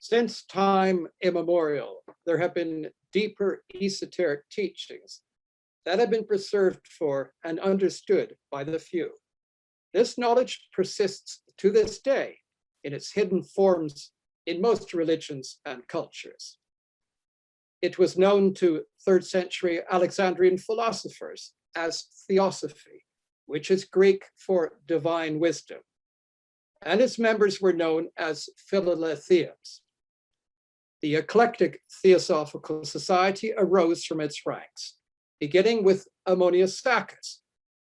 Since time immemorial, there have been deeper esoteric teachings that have been preserved for and understood by the few. This knowledge persists to this day in its hidden forms in most religions and cultures. It was known to 3rd century Alexandrian philosophers as theosophy, which is Greek for divine wisdom, and its members were known as Philaletheans. The eclectic Theosophical Society arose from its ranks, beginning with Ammonius Saccas,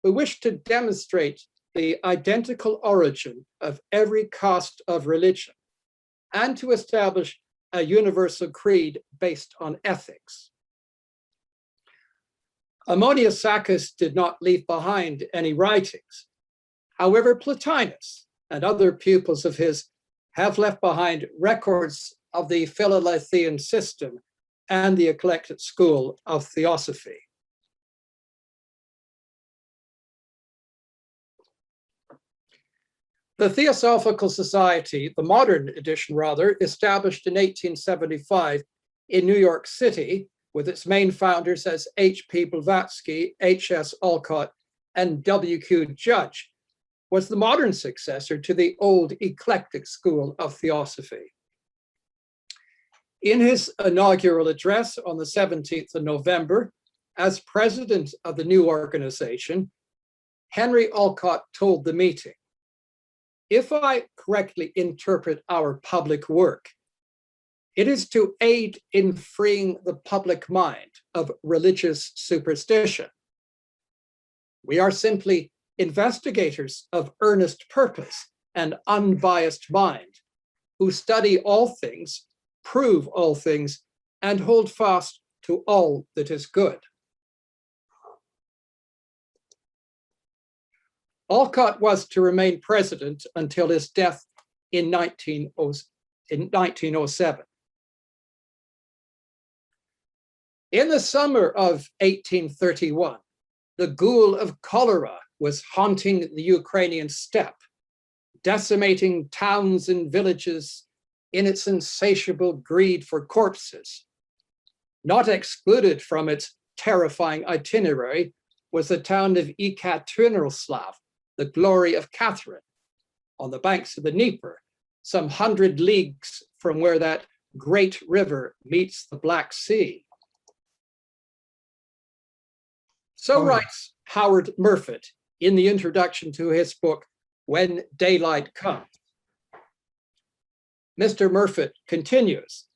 who wished to demonstrate the identical origin of every caste of religion and to establish a universal creed based on ethics. Ammonius Saccas did not leave behind any writings. However, Plotinus and other pupils of his have left behind records of the Philalethean system and the eclectic school of theosophy. The Theosophical Society, the modern edition rather, established in 1875 in New York City, with its main founders as H.P.Blavatsky, H.S. Alcott, and W.Q. Judge, was the modern successor to the old eclectic school of theosophy. In his inaugural address on the 17th of November, as president of the new organization, Henry Alcott told the meeting, "If I correctly interpret our public work, it is to aid in freeing the public mind of religious superstition. We are simply investigators of earnest purpose and unbiased mind, who study all things, prove all things, and hold fast to all that is good." Alcott was to remain president until his death in 1907. In the summer of 1831, the ghoul of cholera was haunting the Ukrainian steppe, decimating towns and villages in its insatiable greed for corpses. Not excluded from its terrifying itinerary was the town of Ekaterinoslav, the glory of Catherine, on the banks of the Dnieper, some 100 leagues from where that great river meets the Black Sea. So writes Howard Murfitt in the introduction to his book, When Daylight Comes. Mr. Murfitt continues,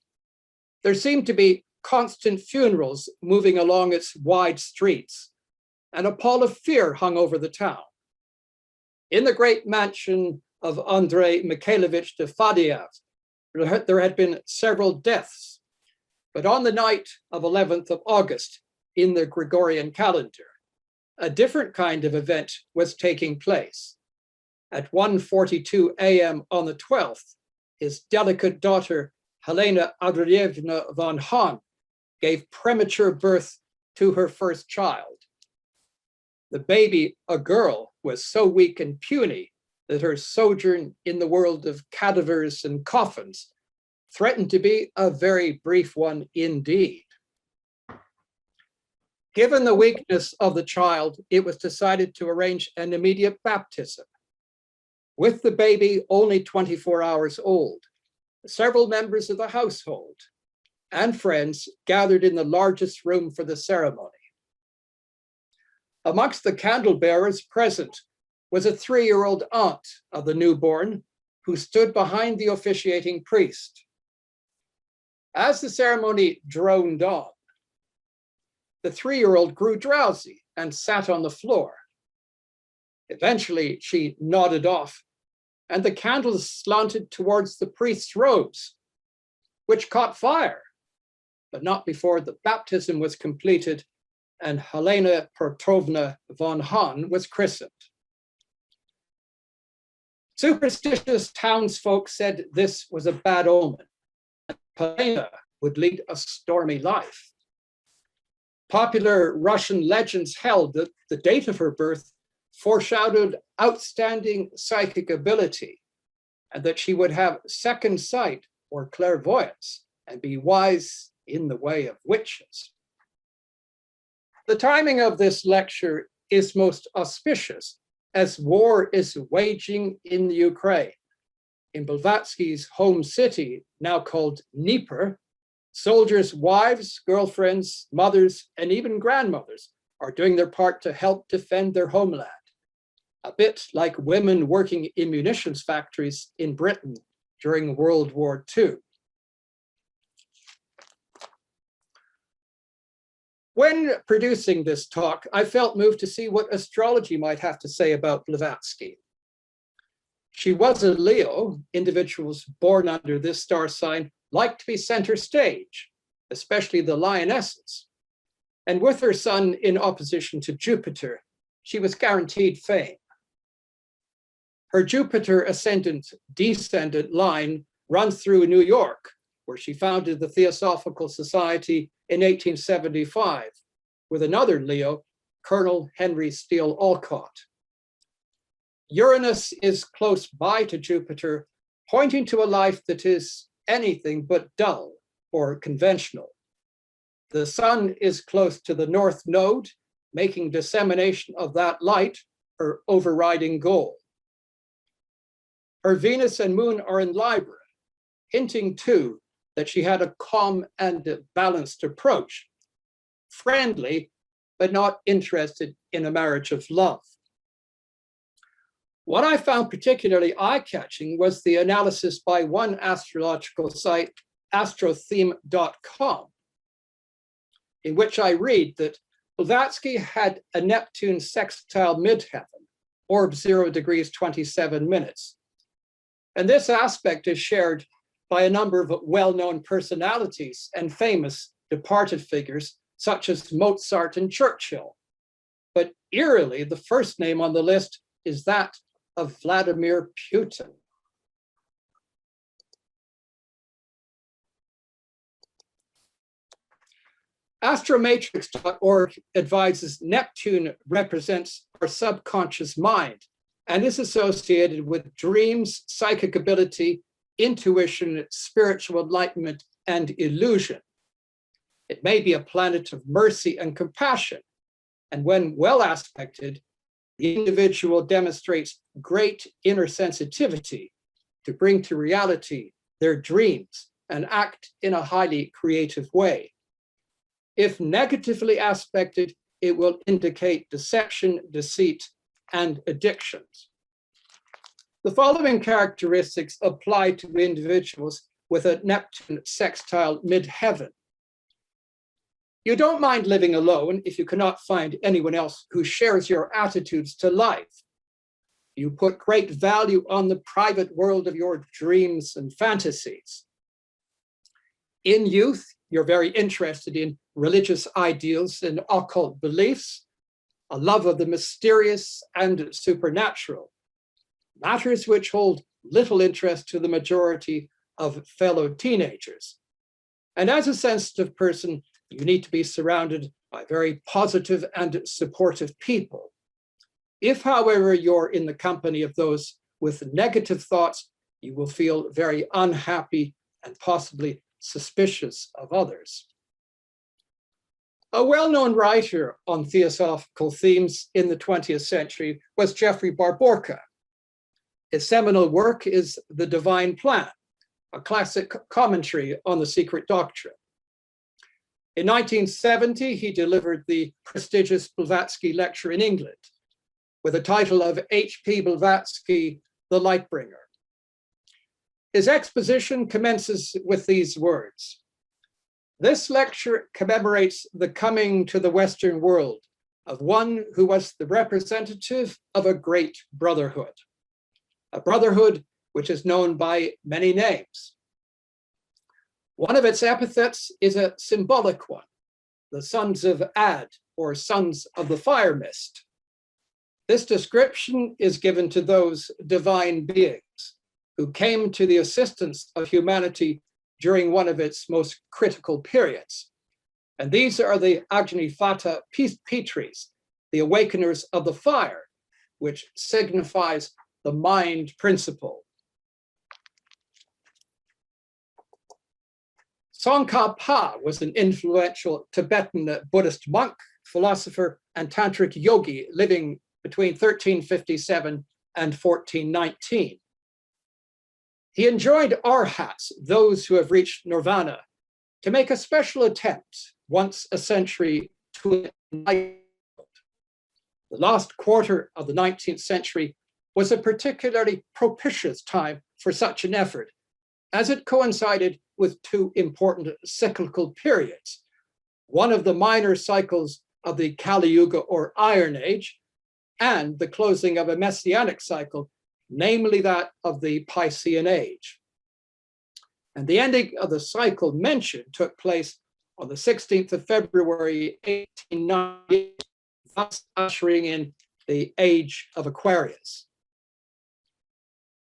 "There seemed to be constant funerals moving along its wide streets, and a pall of fear hung over the town. In the great mansion of Andrei Mikhailovich de Fadiev, there had been several deaths, but on the night of 11th of August in the Gregorian calendar, a different kind of event was taking place. At 1:42 a.m. on the 12th, his delicate daughter, Helena Andreyevna von Hahn, gave premature birth to her first child. The baby, a girl, was so weak and puny that her sojourn in the world of cadavers and coffins threatened to be a very brief one indeed. Given the weakness of the child, it was decided to arrange an immediate baptism. With the baby only 24 hours old, several members of the household and friends gathered in the largest room for the ceremony. Amongst the candle bearers present was a 3-year-old aunt of the newborn who stood behind the officiating priest. As the ceremony droned on, the 3-year-old grew drowsy and sat on the floor. Eventually, she nodded off, and the candles slanted towards the priest's robes, which caught fire, but not before the baptism was completed and Helena Petrovna von Hahn was christened. Superstitious townsfolk said this was a bad omen, and Helena would lead a stormy life. Popular Russian legends held that the date of her birth foreshadowed outstanding psychic ability and that she would have second sight or clairvoyance and be wise in the way of witches. The timing of this lecture is most auspicious as war is waging in the Ukraine. In Blavatsky's home city, now called Dnieper, soldiers' wives, girlfriends, mothers, and even grandmothers are doing their part to help defend their homeland, a bit like women working in munitions factories in Britain during World War II. When producing this talk, I felt moved to see what astrology might have to say about Blavatsky. She was a Leo. Individuals born under this star sign like to be center stage, especially the lionesses. And with her sun in opposition to Jupiter, she was guaranteed fame. Her Jupiter ascendant-descendant line runs through New York, where she founded the Theosophical Society in 1875 with another Leo, Colonel Henry Steele Olcott. Uranus is close by to Jupiter, pointing to a life that is anything but dull or conventional. The sun is close to the North Node, making dissemination of that light her overriding goal. Her Venus and Moon are in Libra, hinting too that she had a calm and balanced approach, friendly, but not interested in a marriage of love. What I found particularly eye-catching was the analysis by one astrological site, astrotheme.com, in which I read that Blavatsky had a Neptune sextile midheaven, orb 0 degrees 27 minutes. And this aspect is shared by a number of well-known personalities and famous departed figures, such as Mozart and Churchill. But eerily, the first name on the list is that of Vladimir Putin. Astromatrix.org advises Neptune represents our subconscious mind and is associated with dreams, psychic ability, intuition, spiritual enlightenment, and illusion. It may be a planet of mercy and compassion, and when well aspected, the individual demonstrates great inner sensitivity to bring to reality their dreams and act in a highly creative way. If negatively aspected, it will indicate deception, deceit, and addictions. The following characteristics apply to individuals with a Neptune sextile midheaven. You don't mind living alone if you cannot find anyone else who shares your attitudes to life. You put great value on the private world of your dreams and fantasies. In youth, you're very interested in religious ideals and occult beliefs, a love of the mysterious and supernatural, matters which hold little interest to the majority of fellow teenagers. And as a sensitive person, you need to be surrounded by very positive and supportive people. If, however, you're in the company of those with negative thoughts, you will feel very unhappy and possibly suspicious of others. A well-known writer on theosophical themes in the 20th century was Geoffrey Barborka. His seminal work is The Divine Plan, a classic commentary on the secret doctrine. In 1970, he delivered the prestigious Blavatsky lecture in England with the title of H.P.Blavatsky, the Lightbringer. His exposition commences with these words. This lecture commemorates the coming to the Western world of one who was the representative of a great brotherhood, a brotherhood which is known by many names. One of its epithets is a symbolic one, the sons of Ad, or sons of the fire mist. This description is given to those divine beings who came to the assistance of humanity during one of its most critical periods. And these are the Agni Fata Pitris, the awakeners of the fire, which signifies the mind principle. Tsongkhapa was an influential Tibetan Buddhist monk, philosopher, and tantric yogi living between 1357 and 1419. He enjoined arhats, those who have reached nirvana, to make a special attempt once a century to enlighten. The last quarter of the 19th century was a particularly propitious time for such an effort, as it coincided with two important cyclical periods. One of the minor cycles of the Kali Yuga or Iron Age, and the closing of a messianic cycle, namely that of the Piscean Age. And the ending of the cycle mentioned took place on the 16th of February, 1898, thus ushering in the age of Aquarius.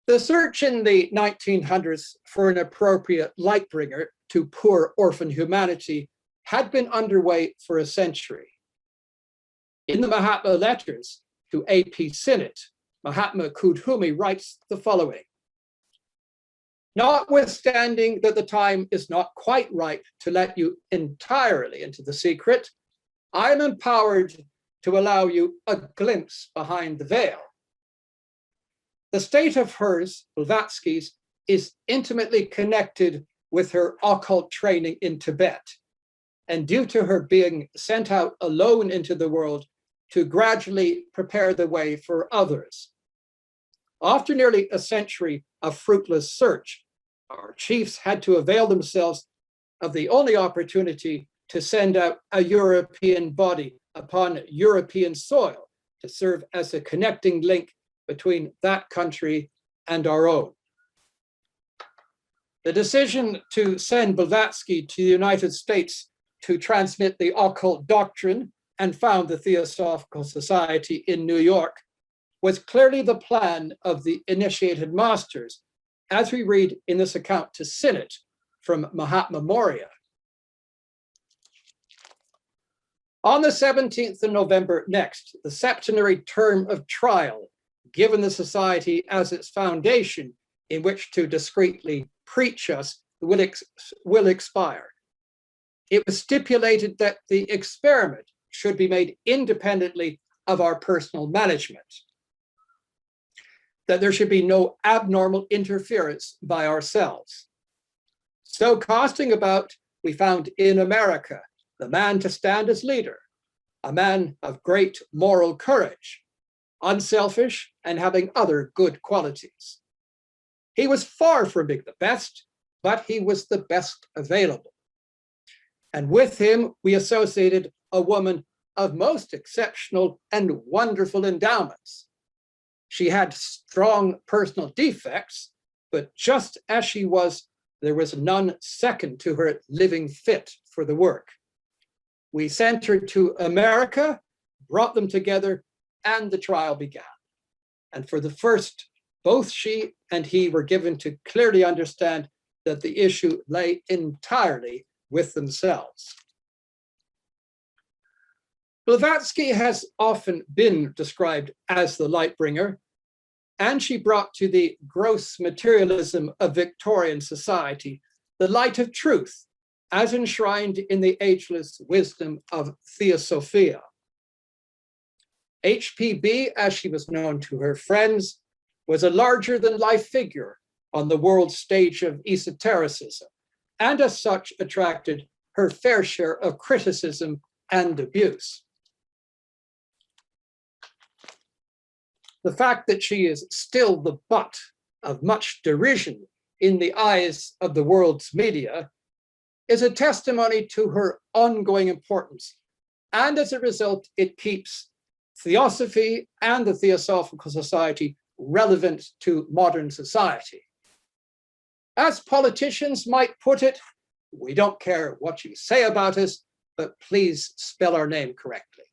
The search in the 1900s for an appropriate lightbringer to poor orphan humanity had been underway for a century. In the Mahatma letters to A.P. Sinnett, Mahatma Kudhumi writes the following: "Notwithstanding that the time is not quite right to let you entirely into the secret, I am empowered to allow you a glimpse behind the veil. The state of hers, Blavatsky's, is intimately connected with her occult training in Tibet, and due to her being sent out alone into the world to gradually prepare the way for others. After nearly a century of fruitless search, our chiefs had to avail themselves of the only opportunity to send out a European body upon European soil to serve as a connecting link between that country and our own. The decision to send Blavatsky to the United States to transmit the occult doctrine and found the Theosophical Society in New York was clearly the plan of the initiated masters, as we read in this account to Sinnett from Mahatma Moria. On the 17th of November next, the septenary term of trial, given the society as its foundation in which to discreetly preach us, will expire. It was stipulated that the experiment should be made independently of our personal management, that there should be no abnormal interference by ourselves. So casting about, we found in America the man to stand as leader, a man of great moral courage, unselfish, and having other good qualities. He was far from being the best, but he was the best available. And with him, we associated a woman of most exceptional and wonderful endowments. She had strong personal defects, but just as she was, there was none second to her living fit for the work. We sent her to America, brought them together, and the trial began. And for the first, both she and he were given to clearly understand that the issue lay entirely with themselves. Blavatsky has often been described as the lightbringer, and she brought to the gross materialism of Victorian society the light of truth, as enshrined in the ageless wisdom of theosophy. H.P.B., as she was known to her friends, was a larger-than-life figure on the world stage of esotericism, and as such attracted her fair share of criticism and abuse. The fact that she is still the butt of much derision in the eyes of the world's media is a testimony to her ongoing importance, and as a result, it keeps theosophy and the Theosophical Society relevant to modern society. As politicians might put it, we don't care what you say about us, but please spell our name correctly.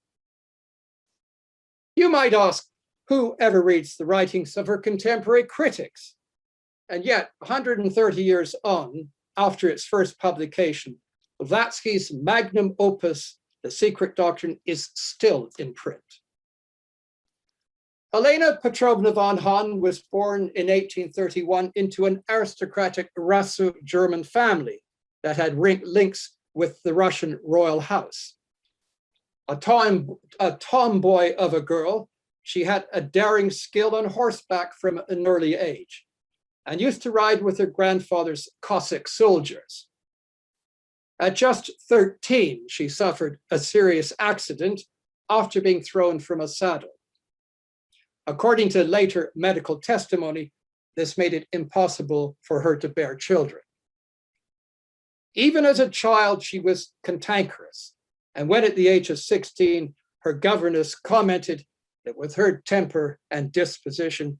You might ask, who ever reads the writings of her contemporary critics? And yet, 130 years on, after its first publication, Blavatsky's magnum opus, The Secret Doctrine, is still in print. Helena Petrovna von Hahn was born in 1831 into an aristocratic Russo-German family that had links with the Russian royal house. A tomboy of a girl, she had a daring skill on horseback from an early age and used to ride with her grandfather's Cossack soldiers. At just 13, she suffered a serious accident after being thrown from a saddle. According to later medical testimony, this made it impossible for her to bear children. Even as a child, she was cantankerous, and when at the age of 16, her governess commented that with her temper and disposition,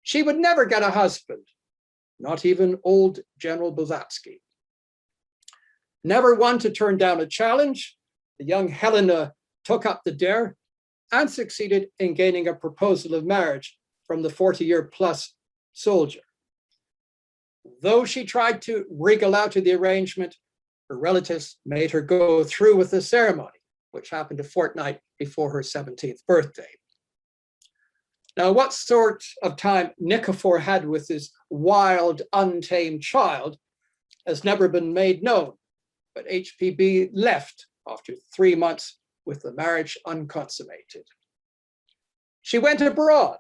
she would never get a husband, not even old General Blavatsky. Never one to turn down a challenge, the young Helena took up the dare and succeeded in gaining a proposal of marriage from the 40-year-plus soldier. Though she tried to wriggle out of the arrangement, her relatives made her go through with the ceremony, which happened a fortnight before her 17th birthday. Now, what sort of time Nikifor had with his wild, untamed child has never been made known, but H.P.B. left after 3 months with the marriage unconsummated. She went abroad,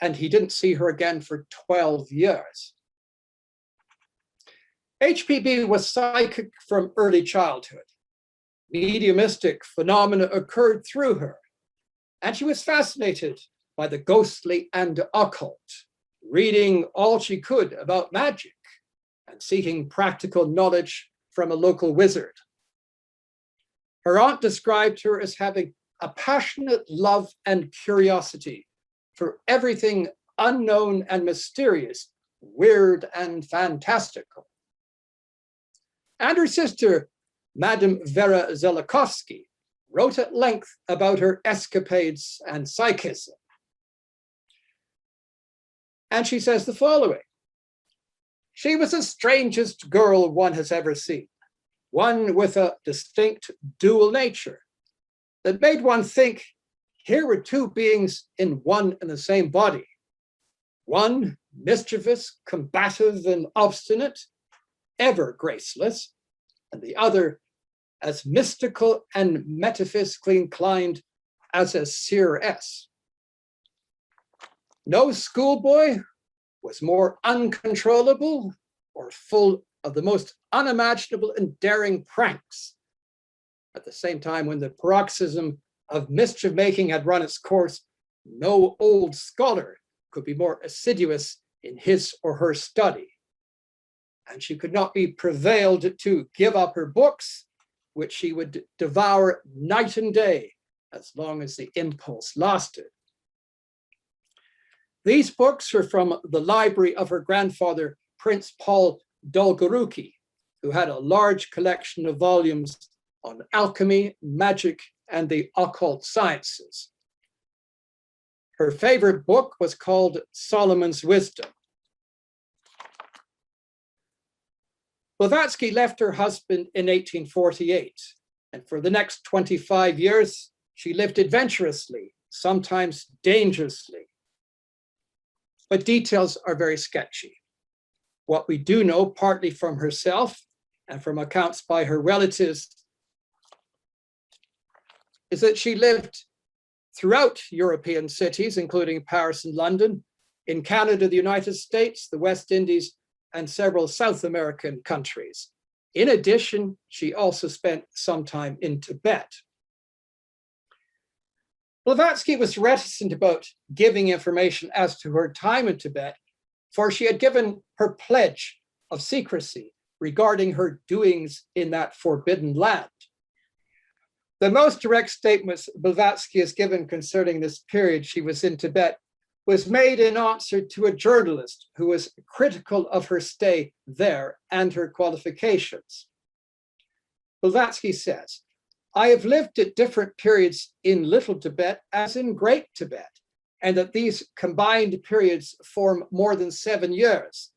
and he didn't see her again for 12 years. H.P.B. was psychic from early childhood. Mediumistic phenomena occurred through her, and she was fascinated by the ghostly and occult, reading all she could about magic and seeking practical knowledge from a local wizard. Her aunt described her as having a passionate love and curiosity for everything unknown and mysterious, weird and fantastical. And her sister, Madame Vera Zelakovsky, wrote at length about her escapades and psychism. And she says the following: "She was the strangest girl one has ever seen, one with a distinct dual nature that made one think here were two beings in one and the same body, one mischievous, combative, and obstinate, ever graceless, and the other as mystical and metaphysically inclined as a seeress. No schoolboy was more uncontrollable or full of the most unimaginable and daring pranks. At the same time, when the paroxysm of mischief making had run its course, no old scholar could be more assiduous in his or her study. And she could not be prevailed to give up her books, which she would devour night and day as long as the impulse lasted. These books were from the library of her grandfather, Prince Paul Dolgoruki, who had a large collection of volumes on alchemy, magic, and the occult sciences. Her favorite book was called Solomon's Wisdom. Blavatsky left her husband in 1848, and for the next 25 years, she lived adventurously, sometimes dangerously. But details are very sketchy. What we do know, partly from herself and from accounts by her relatives, is that she lived throughout European cities, including Paris and London, in Canada, the United States, the West Indies, and several South American countries. In addition, she also spent some time in Tibet. Blavatsky was reticent about giving information as to her time in Tibet, for she had given her pledge of secrecy regarding her doings in that forbidden land. The most direct statements Blavatsky has given concerning this period she was in Tibet was made in answer to a journalist who was critical of her stay there and her qualifications. Blavatsky says, "I have lived at different periods in Little Tibet as in Great Tibet, and that these combined periods form more than 7 years.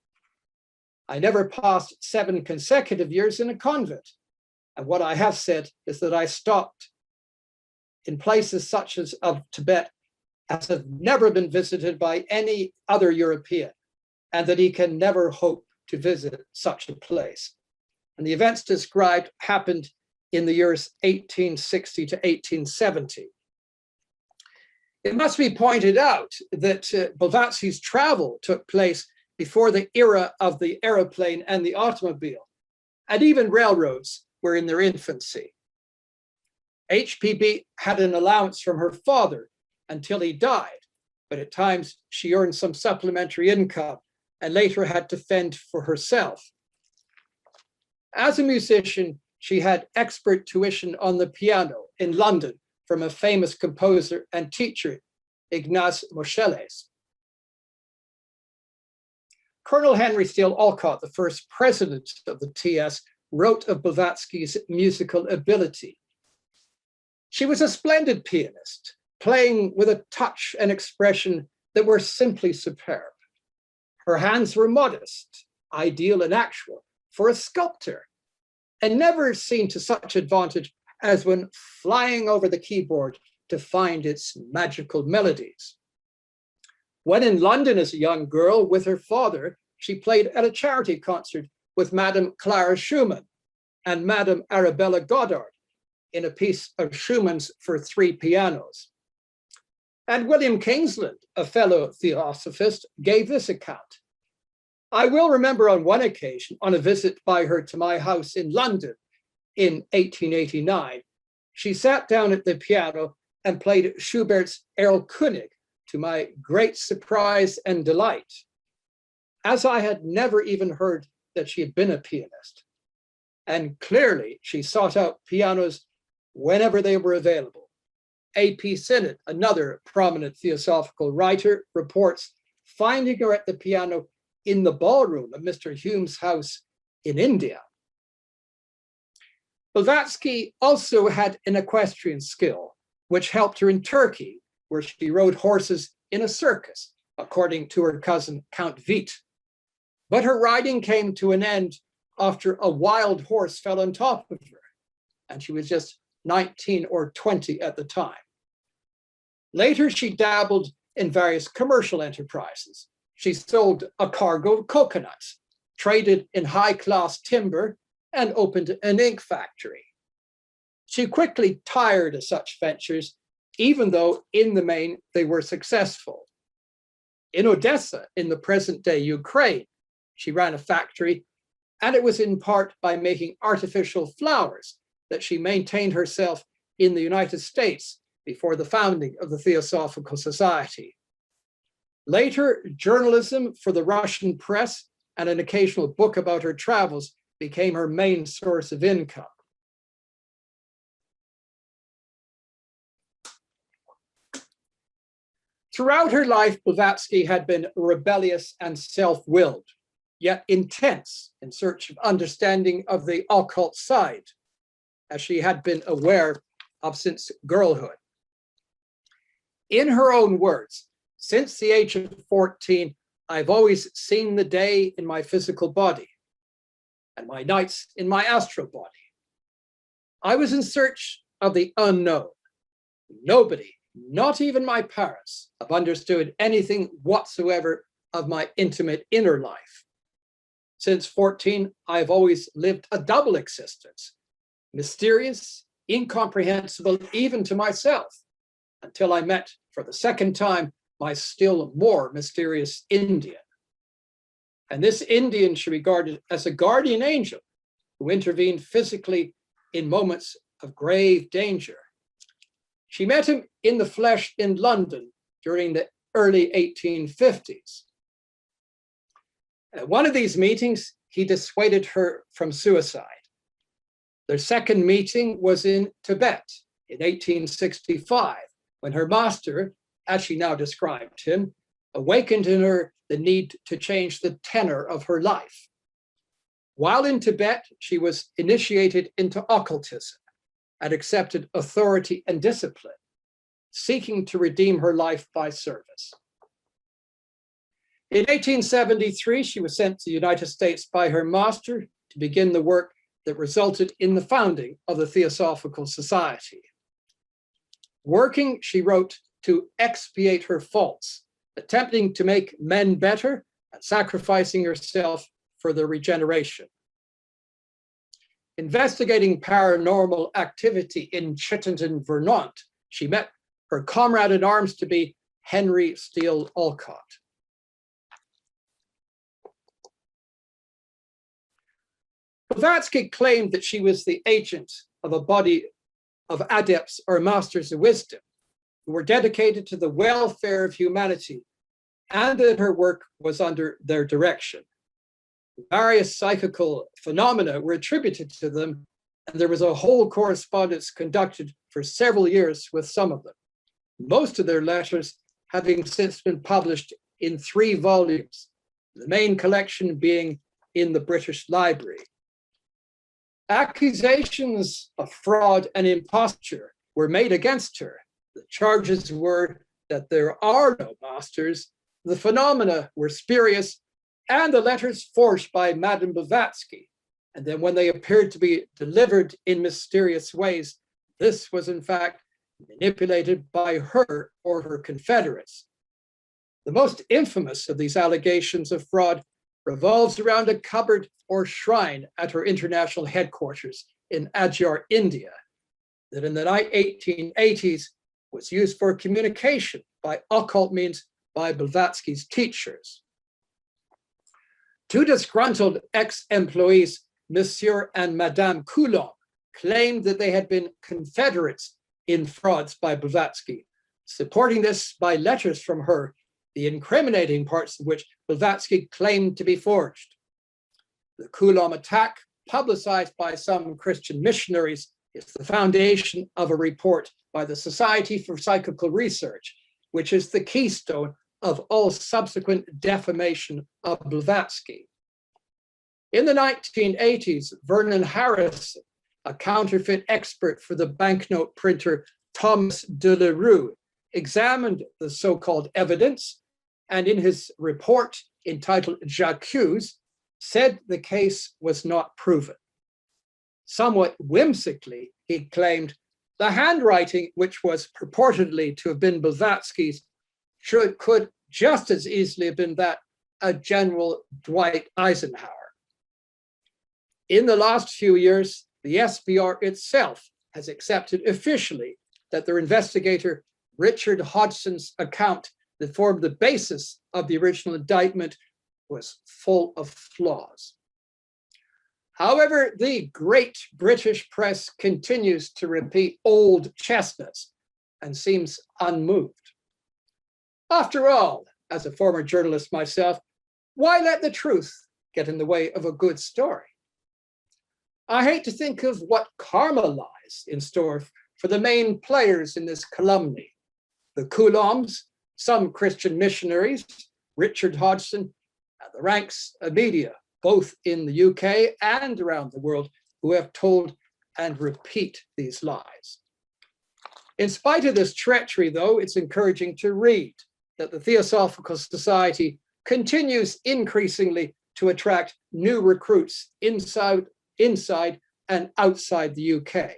I never passed 7 consecutive years in a convent. And what I have said is that I stopped in places such as of Tibet as have never been visited by any other European, and that he can never hope to visit such a place." And the events described happened in the years 1860 to 1870. It must be pointed out that Blavatsky's travel took place before the era of the aeroplane and the automobile, and even railroads were in their infancy. H.P.B. had an allowance from her father until he died, but at times she earned some supplementary income and later had to fend for herself. As a musician, she had expert tuition on the piano in London from a famous composer and teacher, Ignace Moscheles. Colonel Henry Steele Olcott, the first president of the TS, wrote of Blavatsky's musical ability. She was a splendid pianist, playing with a touch and expression that were simply superb. Her hands were modest, ideal and actual for a sculptor, and never seen to such advantage as when flying over the keyboard to find its magical melodies. When in London as a young girl with her father, she played at a charity concert with Madame Clara Schumann and Madame Arabella Goddard in a piece of Schumann's for 3 pianos. And William Kingsland, a fellow theosophist, gave this account. I will remember on one occasion, on a visit by her to my house in London in 1889, she sat down at the piano and played Schubert's Erlkönig to my great surprise and delight, as I had never even heard that she had been a pianist. And clearly she sought out pianos whenever they were available. A.P. Sinnott, another prominent theosophical writer, reports finding her at the piano in the ballroom of Mr. Hume's house in India. Blavatsky also had an equestrian skill, which helped her in Turkey, where she rode horses in a circus, according to her cousin Count Veit. But her riding came to an end after a wild horse fell on top of her, and she was just 19 or 20 at the time. Later, she dabbled in various commercial enterprises. She sold a cargo of coconuts, traded in high-class timber, and opened an ink factory. She quickly tired of such ventures, even though in the main they were successful. In Odessa, in the present-day Ukraine, she ran a factory, and it was in part by making artificial flowers that she maintained herself in the United States before the founding of the Theosophical Society. Later, journalism for the Russian press and an occasional book about her travels became her main source of income. Throughout her life, Blavatsky had been rebellious and self-willed, yet intense in search of understanding of the occult side, as she had been aware of since girlhood. In her own words, since the age of 14, I've always seen the day in my physical body and my nights in my astral body. I was in search of the unknown. Nobody, not even my parents, have understood anything whatsoever of my intimate inner life. Since 14, I've always lived a double existence, mysterious, incomprehensible even to myself, until I met for the second time my still more mysterious Indian. And this Indian she regarded as a guardian angel who intervened physically in moments of grave danger. She met him in the flesh in London during the early 1850s. At one of these meetings, he dissuaded her from suicide. Their second meeting was in Tibet in 1865, when her master, as she now described him, awakened in her the need to change the tenor of her life. While in Tibet, she was initiated into occultism and accepted authority and discipline, seeking to redeem her life by service. In 1873, she was sent to the United States by her master to begin the work that resulted in the founding of the Theosophical Society. Working, she wrote, to expiate her faults, attempting to make men better and sacrificing herself for their regeneration. Investigating paranormal activity in Chittenden, Vermont, she met her comrade in arms to be Henry Steele Olcott. Blavatsky claimed that she was the agent of a body of adepts or masters of wisdom who were dedicated to the welfare of humanity, and that her work was under their direction. Various psychical phenomena were attributed to them, and there was a whole correspondence conducted for several years with some of them, most of their letters having since been published in 3 volumes, the main collection being in the British Library. Accusations of fraud and imposture were made against her. The charges were that there are no masters, the phenomena were spurious, and the letters forged by Madame Blavatsky. And then when they appeared to be delivered in mysterious ways, this was in fact manipulated by her or her confederates. The most infamous of these allegations of fraud revolves around a cupboard or shrine at her international headquarters in Adyar, India, that in the 1880s was used for communication by occult means by Blavatsky's teachers. 2 disgruntled ex-employees, Monsieur and Madame Colyn, claimed that they had been confederates in frauds by Blavatsky, supporting this by letters from her, the incriminating parts of which Blavatsky claimed to be forged. The Colyn attack, publicized by some Christian missionaries, is the foundation of a report by the Society for Psychical Research, which is the keystone of all subsequent defamation of Blavatsky. In the 1980s, Vernon Harrison, a counterfeit expert for the banknote printer Thomas de la Rue, examined the so-called evidence, and in his report entitled J'accuse, said the case was not proven. Somewhat whimsically, he claimed the handwriting, which was purportedly to have been Blavatsky's, could just as easily have been that of General Dwight Eisenhower. In the last few years, the SBR itself has accepted officially that their investigator Richard Hodgson's account that formed the basis of the original indictment was full of flaws. However, the great British press continues to repeat old chestnuts and seems unmoved. After all, as a former journalist myself, why let the truth get in the way of a good story? I hate to think of what karma lies in store for the main players in this calumny: the Colyns, some Christian missionaries, Richard Hodgson, and the ranks of media, both in the UK and around the world, who have told and repeat these lies. In spite of this treachery, though, it's encouraging to read that the Theosophical Society continues increasingly to attract new recruits inside and outside the UK.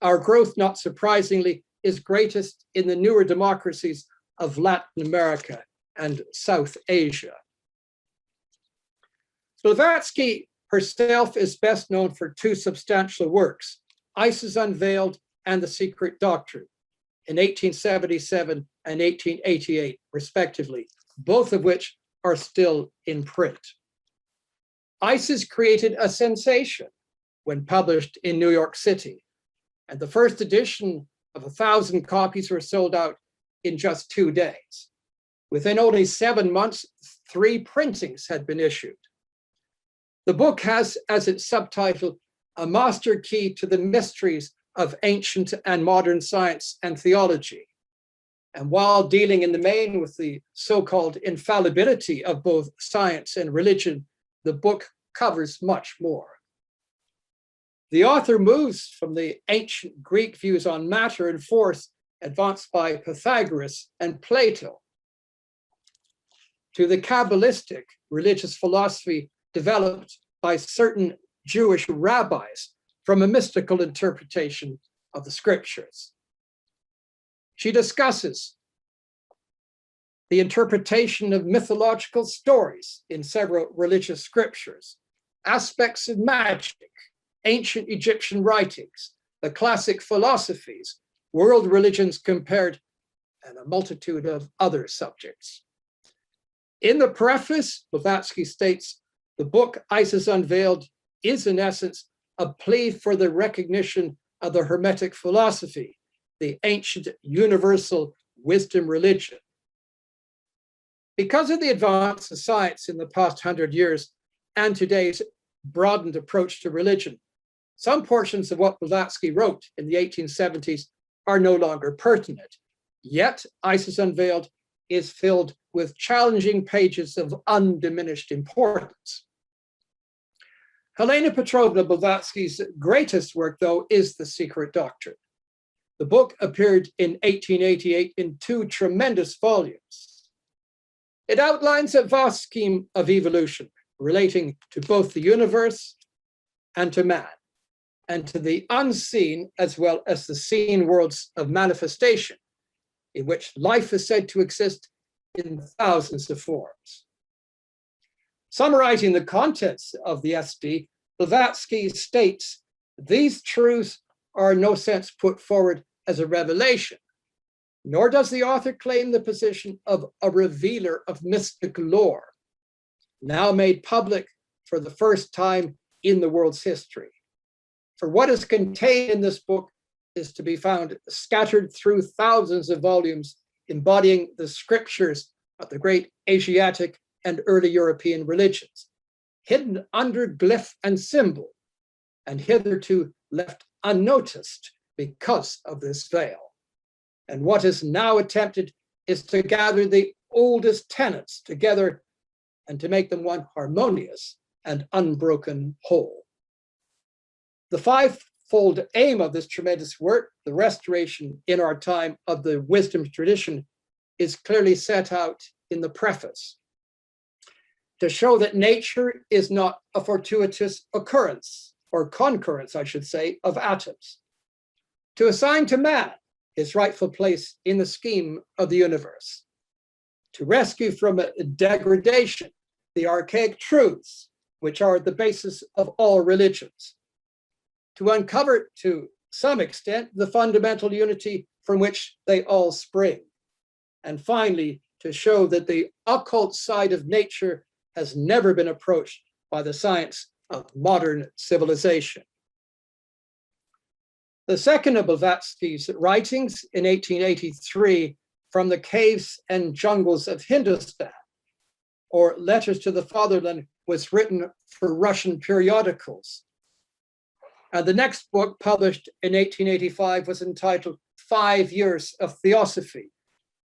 Our growth, not surprisingly, is greatest in the newer democracies of Latin America and South Asia. Blavatsky herself is best known for 2 substantial works, Isis Unveiled and The Secret Doctrine, in 1877 and 1888, respectively, both of which are still in print. Isis created a sensation when published in New York City, and the first edition of 1,000 copies were sold out in just 2 days. Within only 7 months, 3 printings had been issued. The book has as its subtitle, A Master Key to the Mysteries of Ancient and Modern Science and Theology. And while dealing in the main with the so-called infallibility of both science and religion, the book covers much more. The author moves from the ancient Greek views on matter and force advanced by Pythagoras and Plato to the Kabbalistic religious philosophy developed by certain Jewish rabbis from a mystical interpretation of the scriptures. She discusses the interpretation of mythological stories in several religious scriptures, aspects of magic, ancient Egyptian writings, the classic philosophies, world religions compared, and a multitude of other subjects. In the preface, Blavatsky states, the book Isis Unveiled is in essence a plea for the recognition of the Hermetic philosophy, the ancient universal wisdom religion. Because of the advance of science in the past 100 years and today's broadened approach to religion, some portions of what Blavatsky wrote in the 1870s are no longer pertinent. Yet, Isis Unveiled is filled with challenging pages of undiminished importance. Helena Petrovna Blavatsky's greatest work, though, is The Secret Doctrine. The book appeared in 1888 in 2 tremendous volumes. It outlines a vast scheme of evolution relating to both the universe and to man, and to the unseen as well as the seen worlds of manifestation, in which life is said to exist in thousands of forms. Summarizing the contents of the SD, Blavatsky states, these truths are in no sense put forward as a revelation, nor does the author claim the position of a revealer of mystic lore, now made public for the first time in the world's history. For what is contained in this book is to be found scattered through thousands of volumes embodying the scriptures of the great Asiatic and early European religions, hidden under glyph and symbol, and hitherto left unnoticed because of this veil. And what is now attempted is to gather the oldest tenets together and to make them one harmonious and unbroken whole. The fivefold aim of this tremendous work, the restoration in our time of the wisdom tradition, is clearly set out in the preface. To show that nature is not a fortuitous occurrence, or concurrence, I should say, of atoms. To assign to man his rightful place in the scheme of the universe. To rescue from degradation the archaic truths, which are the basis of all religions. To uncover, to some extent, the fundamental unity from which they all spring. And finally, to show that the occult side of nature has never been approached by the science of modern civilization. The second of Blavatsky's writings in 1883, From the Caves and Jungles of Hindustan, or Letters to the Fatherland, was written for Russian periodicals. And the next book, published in 1885, was entitled 5 Years of Theosophy,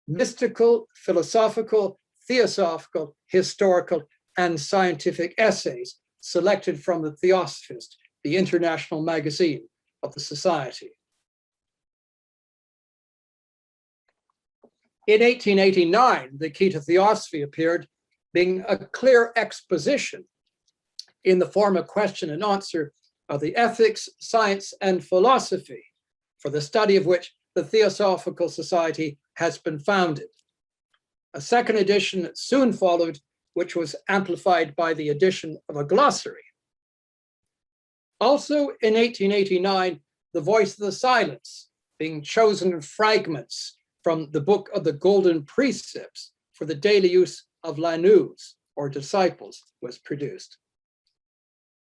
Mystical, Philosophical, Theosophical, Historical, and Scientific Essays, selected from the Theosophist, the international magazine of the Society. In 1889, the Key to Theosophy appeared, being a clear exposition in the form of question and answer of the ethics, science, and philosophy, for the study of which the Theosophical Society has been founded. A second edition soon followed, which was amplified by the addition of a glossary. Also in 1889, The Voice of the Silence, being chosen fragments from the Book of the Golden Precepts for the daily use of lanus, or disciples, was produced.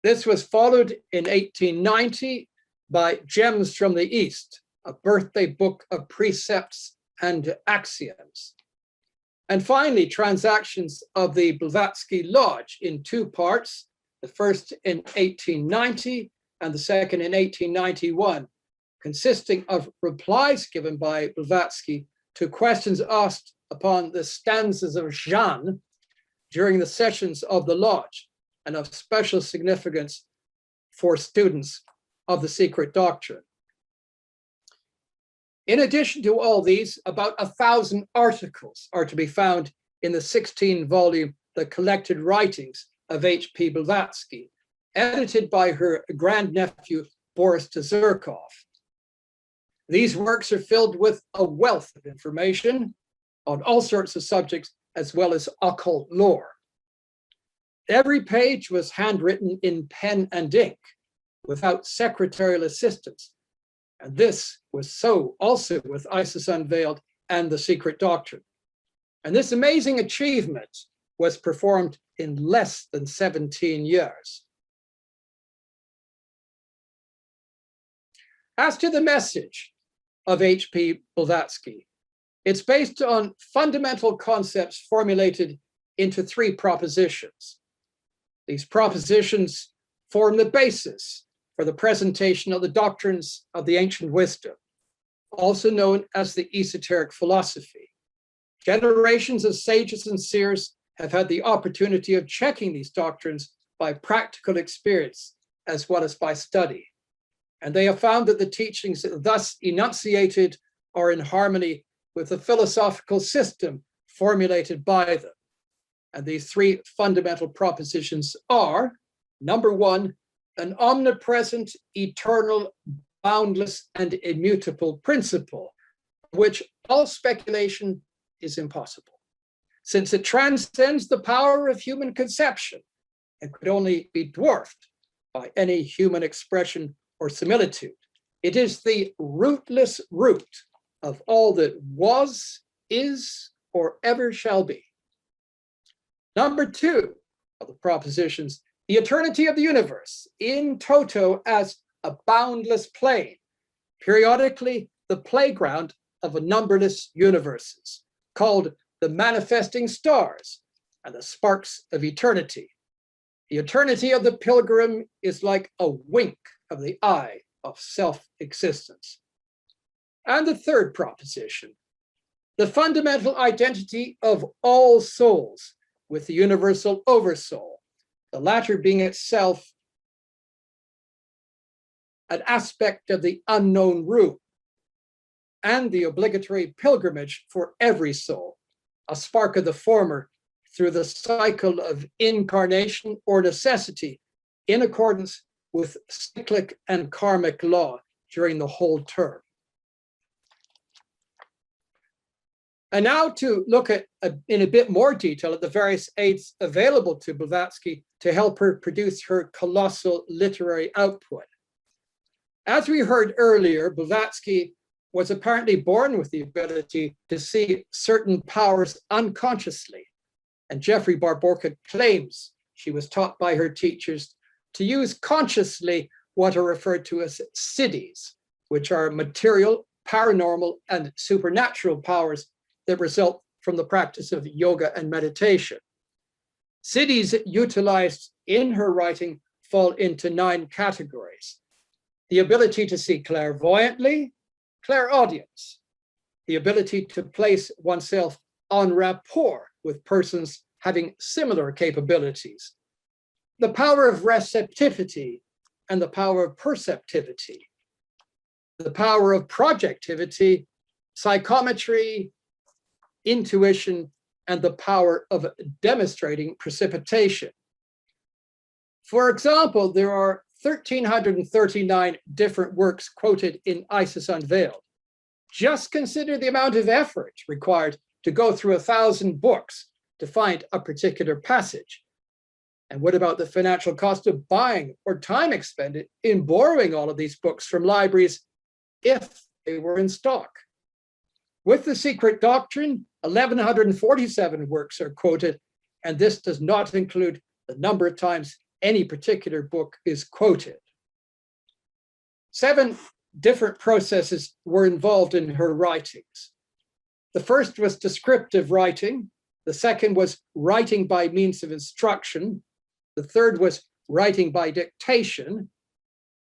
This was followed in 1890 by Gems from the East, a birthday book of precepts and axioms. And finally, Transactions of the Blavatsky Lodge in 2 parts, the first in 1890 and the second in 1891, consisting of replies given by Blavatsky to questions asked upon the stanzas of Jeanne during the sessions of the lodge, and of special significance for students of the Secret Doctrine. In addition to all these, about 1,000 articles are to be found in the 16-volume The Collected Writings of H.P. Blavatsky, edited by her grandnephew, Boris Tazurkov. These works are filled with a wealth of information on all sorts of subjects, as well as occult lore. Every page was handwritten in pen and ink, without secretarial assistance. And this was so also with Isis Unveiled and the Secret Doctrine. And this amazing achievement was performed in less than 17 years. As to the message of H.P.Blavatsky, it's based on fundamental concepts formulated into 3 propositions. These propositions form the basis for the presentation of the doctrines of the ancient wisdom, also known as the esoteric philosophy. Generations of sages and seers have had the opportunity of checking these doctrines by practical experience as well as by study. And they have found that the teachings thus enunciated are in harmony with the philosophical system formulated by them. And these 3 fundamental propositions are, number 1, an omnipresent, eternal, boundless, and immutable principle, which all speculation is impossible, since it transcends the power of human conception and could only be dwarfed by any human expression or similitude. It is the rootless root of all that was, is, or ever shall be. Number 2 of the propositions, the eternity of the universe in toto as a boundless plane, periodically the playground of a numberless universes, called the manifesting stars and the sparks of eternity. The eternity of the pilgrim is like a wink of the eye of self-existence. And the 3rd proposition, the fundamental identity of all souls with the universal oversoul, the latter being itself an aspect of the unknown room, and the obligatory pilgrimage for every soul, a spark of the former through the cycle of incarnation or necessity in accordance with cyclic and karmic law during the whole term. And now to look at, in a bit more detail, at the various aids available to Blavatsky to help her produce her colossal literary output. As we heard earlier, Blavatsky was apparently born with the ability to see certain powers unconsciously. And Jeffrey Barborka claims she was taught by her teachers to use consciously what are referred to as siddhis, which are material, paranormal, and supernatural powers that result from the practice of yoga and meditation. Siddhis utilized in her writing fall into 9 categories: the ability to see clairvoyantly, clairaudience, the ability to place oneself en rapport with persons having similar capabilities, the power of receptivity and the power of perceptivity, the power of projectivity, psychometry, intuition, and the power of demonstrating precipitation. For example, there are 1,339 different works quoted in Isis Unveiled. Just consider the amount of effort required to go through 1,000 books to find a particular passage. And what about the financial cost of buying or time expended in borrowing all of these books from libraries if they were in stock? With the Secret Doctrine, 1,147 works are quoted, and this does not include the number of times any particular book is quoted. 7 different processes were involved in her writings. The first was descriptive writing. The second was writing by means of instruction. The third was writing by dictation.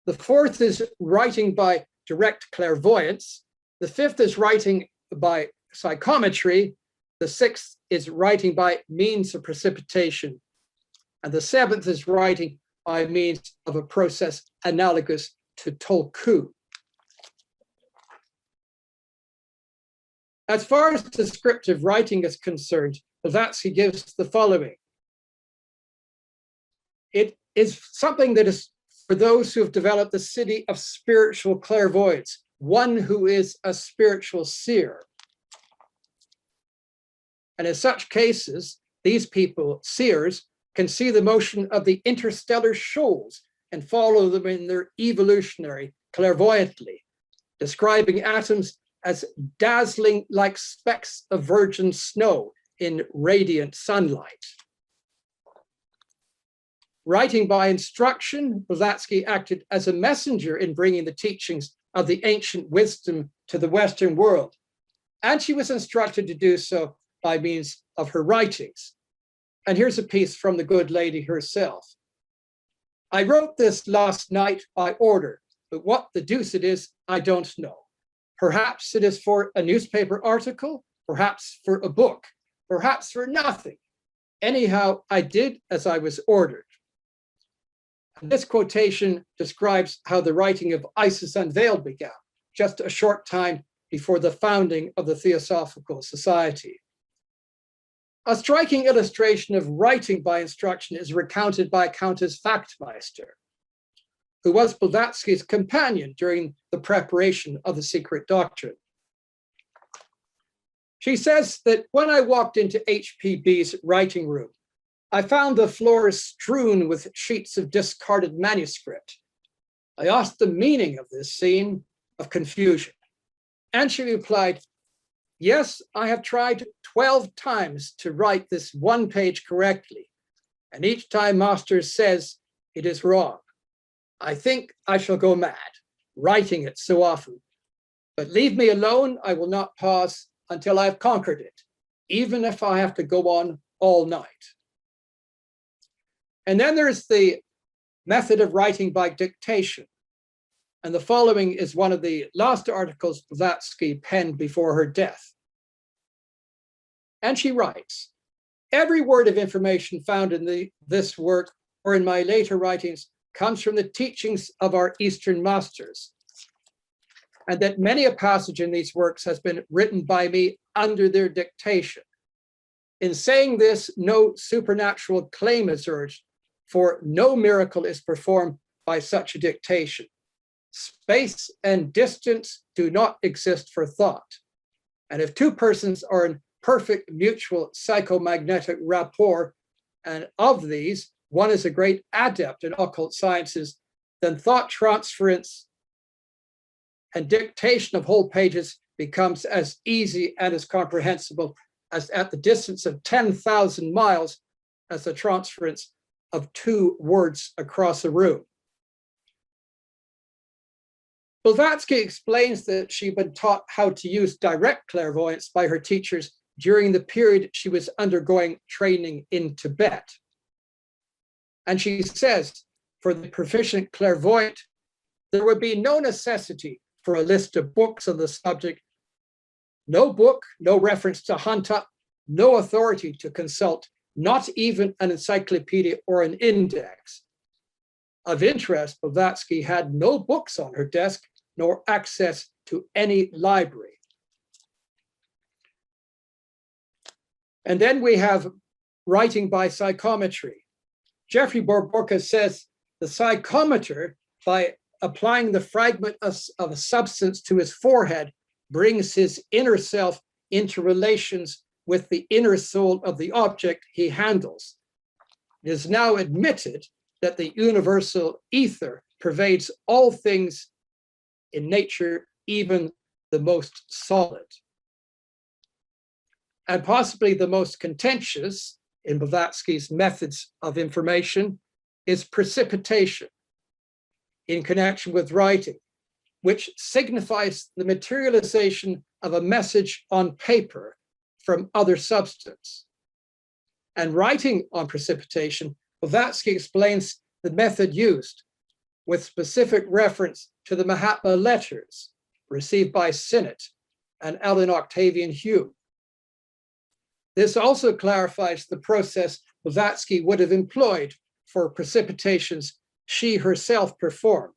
The fourth is writing by direct clairvoyance. The fifth is writing by psychometry. The sixth is writing by means of precipitation. And the 7th is writing by means of a process analogous to tolku. As far as descriptive writing is concerned, Blavatsky gives the following. It is something that is for those who have developed the siddhi of spiritual clairvoyance, one who is a spiritual seer. And in such cases, these people, seers, can see the motion of the interstellar shoals and follow them in their evolutionary clairvoyantly, describing atoms as dazzling like specks of virgin snow in radiant sunlight. Writing by instruction, Blavatsky acted as a messenger in bringing the teachings of the ancient wisdom to the Western world, and she was instructed to do so by means of her writings. And here's a piece from the good lady herself. I wrote this last night by order, but what the deuce it is, I don't know. Perhaps it is for a newspaper article, perhaps for a book, perhaps for nothing. Anyhow, I did as I was ordered. And this quotation describes how the writing of Isis Unveiled began, just a short time before the founding of the Theosophical Society. A striking illustration of writing by instruction is recounted by Countess Wachtmeister, who was Blavatsky's companion during the preparation of the secret doctrine. She says that when I walked into H.P.'s writing room, I found the floor strewn with sheets of discarded manuscript. I asked the meaning of this scene of confusion, and she replied, yes, I have tried 12 times to write this one page correctly, and each time master says it is wrong. I think I shall go mad, writing it so often. But leave me alone, I will not pause until I've conquered it, even if I have to go on all night. And then there's the method of writing by dictation. And the following is one of the last articles Blavatsky penned before her death. And she writes, every word of information found in this work or in my later writings comes from the teachings of our Eastern masters, and that many a passage in these works has been written by me under their dictation. In saying this, no supernatural claim is urged, for no miracle is performed by such a dictation. Space and distance do not exist for thought. And if two persons are in perfect mutual psychomagnetic rapport, and of these, one is a great adept in occult sciences, then thought transference and dictation of whole pages becomes as easy and as comprehensible as at the distance of 10,000 miles as the transference of 2 words across a room. Blavatsky explains that she'd been taught how to use direct clairvoyance by her teachers during the period she was undergoing training in Tibet. And she says, for the proficient clairvoyant, there would be no necessity for a list of books on the subject, no book, no reference to hunt up, no authority to consult, not even an encyclopedia or an index. Of interest, Blavatsky had no books on her desk, nor access to any library. And then we have writing by psychometry. Jeffrey Borborka says the psychometer, by applying the fragment of a substance to his forehead, brings his inner self into relations with the inner soul of the object he handles. It is now admitted that the universal ether pervades all things in nature, even the most solid. And possibly the most contentious in Blavatsky's methods of information is precipitation in connection with writing, which signifies the materialization of a message on paper from other substance. And writing on precipitation, Blavatsky explains the method used with specific reference to the Mahatma letters received by Sinnett and Ellen Octavian Hume. This also clarifies the process Blavatsky would have employed for precipitations she herself performed.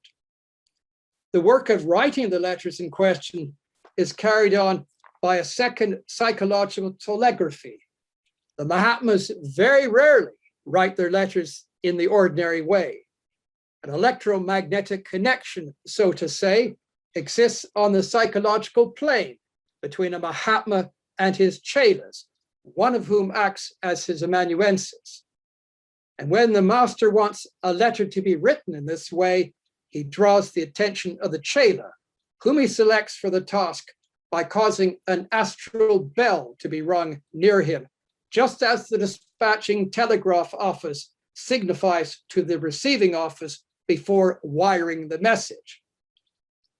The work of writing the letters in question is carried on by a second psychological telegraphy. The Mahatmas very rarely write their letters in the ordinary way. An electromagnetic connection, so to say, exists on the psychological plane between a Mahatma and his chelas, one of whom acts as his amanuensis. And when the master wants a letter to be written in this way, he draws the attention of the chela, whom he selects for the task by causing an astral bell to be rung near him, just as the dispatching telegraph office signifies to the receiving office before wiring the message.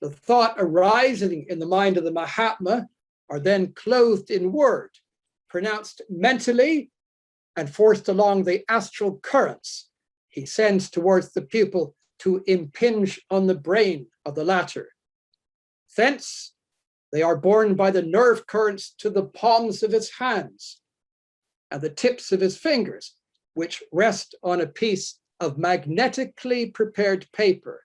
The thought arising in the mind of the Mahatma are then clothed in word, pronounced mentally and forced along the astral currents he sends towards the pupil to impinge on the brain of the latter. Thence, they are borne by the nerve currents to the palms of his hands and the tips of his fingers, which rest on a piece of magnetically prepared paper.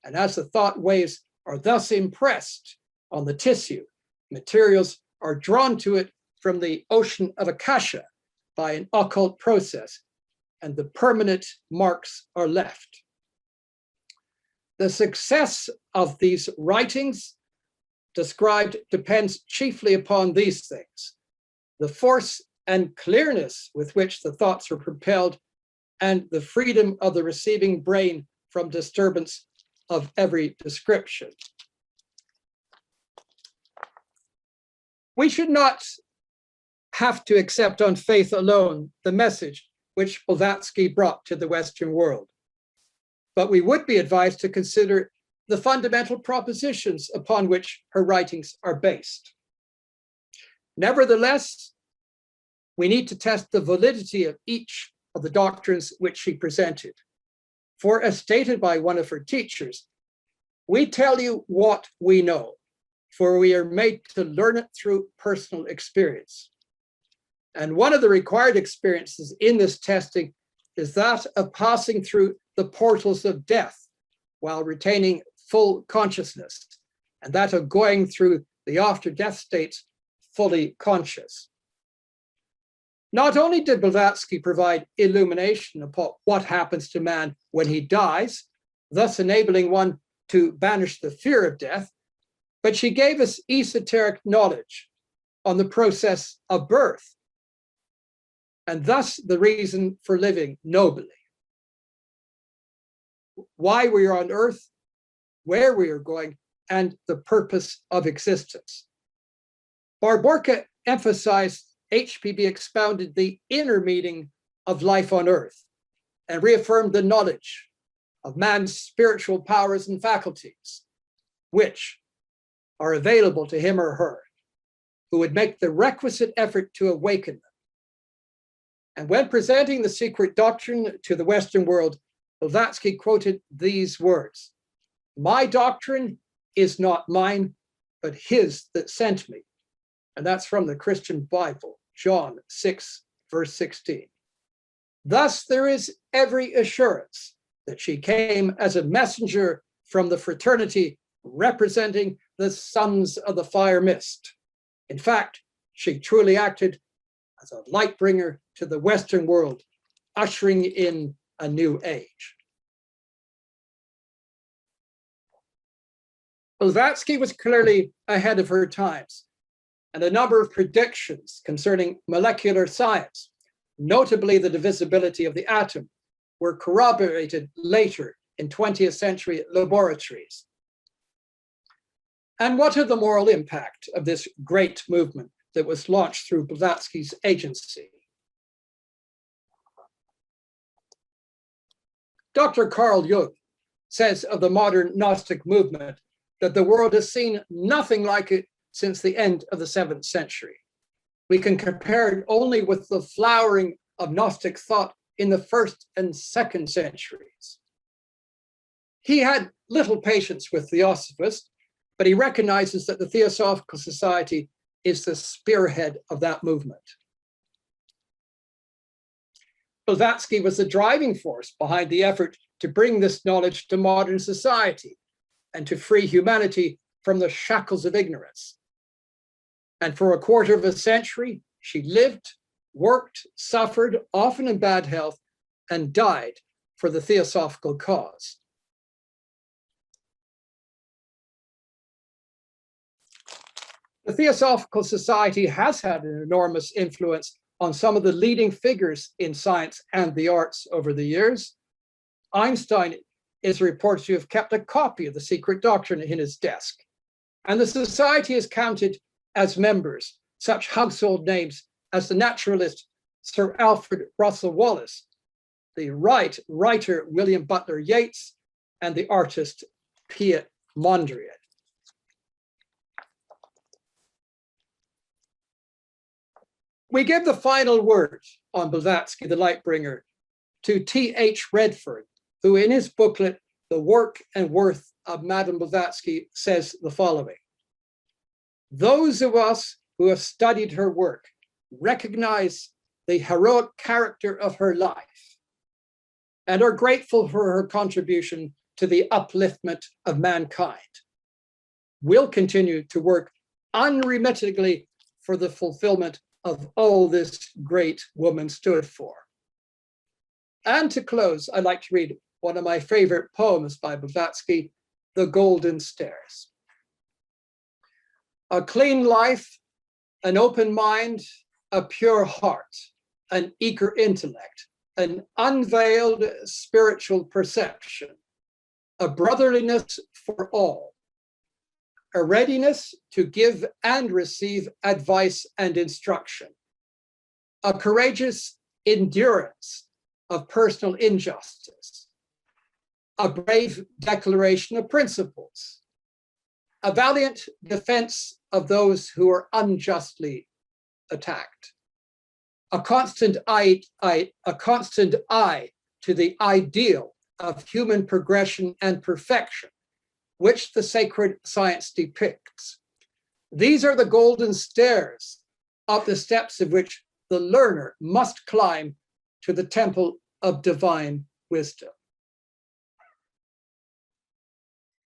And as the thought waves are thus impressed on the tissue, materials are drawn to it from the ocean of Akasha by an occult process, and the permanent marks are left. The success of these writings described depends chiefly upon these things: the force and clearness with which the thoughts are propelled, and the freedom of the receiving brain from disturbance of every description. We should not have to accept on faith alone the message which Blavatsky brought to the Western world, but we would be advised to consider the fundamental propositions upon which her writings are based. Nevertheless, we need to test the validity of each of the doctrines which she presented. For as stated by one of her teachers, we tell you what we know, for we are made to learn it through personal experience. And one of the required experiences in this testing is that of passing through the portals of death while retaining full consciousness, and that of going through the after-death states fully conscious. Not only did Blavatsky provide illumination upon what happens to man when he dies, thus enabling one to banish the fear of death, but she gave us esoteric knowledge on the process of birth, and thus the reason for living nobly. Why we are on earth, where we are going, and the purpose of existence. Barborka emphasized H.P.B. expounded the inner meaning of life on earth and reaffirmed the knowledge of man's spiritual powers and faculties, which are available to him or her who would make the requisite effort to awaken them. And when presenting the secret doctrine to the Western world, Blavatsky quoted these words: "My doctrine is not mine, but his that sent me." And that's from the Christian Bible, John 6, verse 16. Thus, there is every assurance that she came as a messenger from the fraternity representing the sons of the fire mist. In fact, she truly acted as a light bringer to the Western world, ushering in a new age. Blavatsky was clearly ahead of her times, and a number of predictions concerning molecular science, notably the divisibility of the atom, were corroborated later in 20th century laboratories. And what of the moral impact of this great movement that was launched through Blavatsky's agency? Dr. Carl Jung says of the modern Gnostic movement that the world has seen nothing like it since the end of the 7th century. We can compare it only with the flowering of Gnostic thought in the 1st and 2nd centuries. He had little patience with theosophists, but he recognizes that the Theosophical Society is the spearhead of that movement. Blavatsky was the driving force behind the effort to bring this knowledge to modern society and to free humanity from the shackles of ignorance. And for a quarter of a century, she lived, worked, suffered, often in bad health, and died for the theosophical cause. The Theosophical Society has had an enormous influence on some of the leading figures in science and the arts over the years. Einstein is reported to have kept a copy of the secret doctrine in his desk. And the society has counted as members such household names as the naturalist Sir Alfred Russel Wallace, the writer William Butler Yeats, and the artist Piet Mondrian. We give the final word on Blavatsky, the Lightbringer, to T.H. Redford, who in his booklet, The Work and Worth of Madame Blavatsky, says the following: "Those of us who have studied her work recognize the heroic character of her life and are grateful for her contribution to the upliftment of mankind. We'll continue to work unremittingly for the fulfillment of all this great woman stood for." And to close, I'd like to read one of my favorite poems by Blavatsky, The Golden Stairs. "A clean life, an open mind, a pure heart, an eager intellect, an unveiled spiritual perception, a brotherliness for all, a readiness to give and receive advice and instruction, a courageous endurance of personal injustice, a brave declaration of principles, a valiant defense of those who are unjustly attacked, a constant eye to the ideal of human progression and perfection, which the sacred science depicts. These are the golden stairs up the steps of which the learner must climb to the temple of divine wisdom."